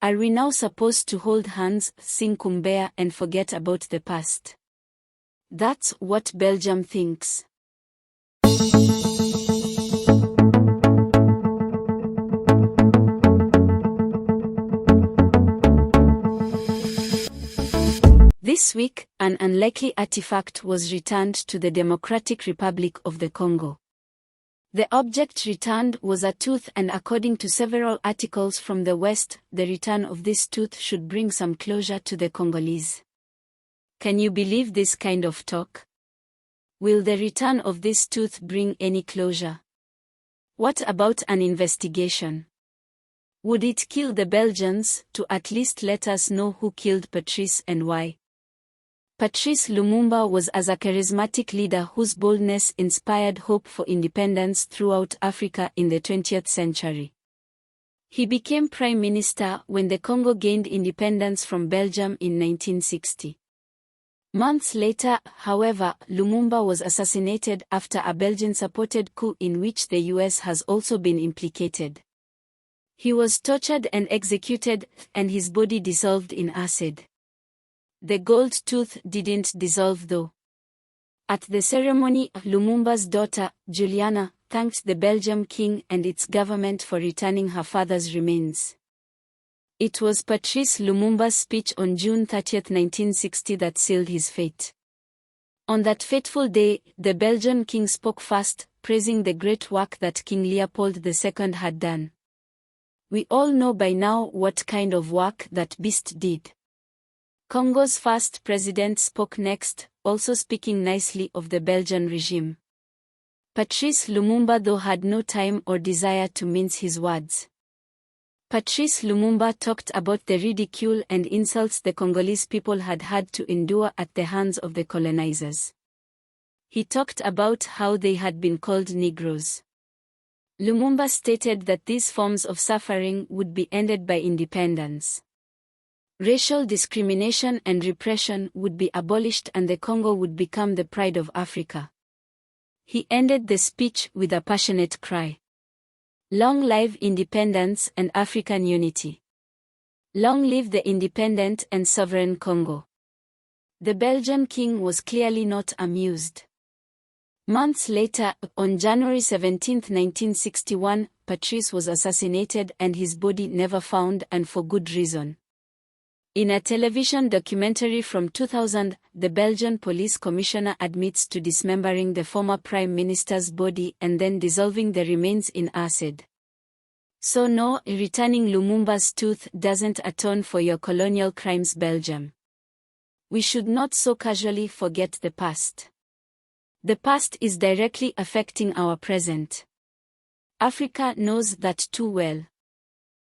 Are we now supposed to hold hands, sing kumbaya and forget about the past? That's what Belgium thinks. This week, an unlikely artifact was returned to the Democratic Republic of the Congo. The object returned was a tooth, and according to several articles from the West, the return of this tooth should bring some closure to the Congolese. Can you believe this kind of talk? Will the return of this tooth bring any closure? What about an investigation? Would it kill the Belgians, to at least let us know who killed Patrice and why? Patrice Lumumba was a charismatic leader whose boldness inspired hope for independence throughout Africa in the 20th century. He became prime minister when the Congo gained independence from Belgium in 1960. Months later, however, Lumumba was assassinated after a Belgian-supported coup in which the US has also been implicated. He was tortured and executed, and his body dissolved in acid. The gold tooth didn't dissolve though. At the ceremony, Lumumba's daughter, Juliana, thanked the Belgian king and its government for returning her father's remains. It was Patrice Lumumba's speech on June 30, 1960 that sealed his fate. On that fateful day, the Belgian king spoke first, praising the great work that King Leopold II had done. We all know by now what kind of work that beast did. Congo's first president spoke next, also speaking nicely of the Belgian regime. Patrice Lumumba though had no time or desire to mince his words. Patrice Lumumba talked about the ridicule and insults the Congolese people had had to endure at the hands of the colonizers. He talked about how they had been called Negroes. Lumumba stated that these forms of suffering would be ended by independence. Racial discrimination and repression would be abolished and the Congo would become the pride of Africa. He ended the speech with a passionate cry. Long live independence and African unity. Long live the independent and sovereign Congo. The Belgian king was clearly not amused. Months later, on January 17, 1961, Patrice was assassinated and his body never found, and for good reason. In a television documentary from 2000, the Belgian police commissioner admits to dismembering the former prime minister's body and then dissolving the remains in acid. So no, returning Lumumba's tooth doesn't atone for your colonial crimes, Belgium. We should not so casually forget the past. The past is directly affecting our present. Africa knows that too well.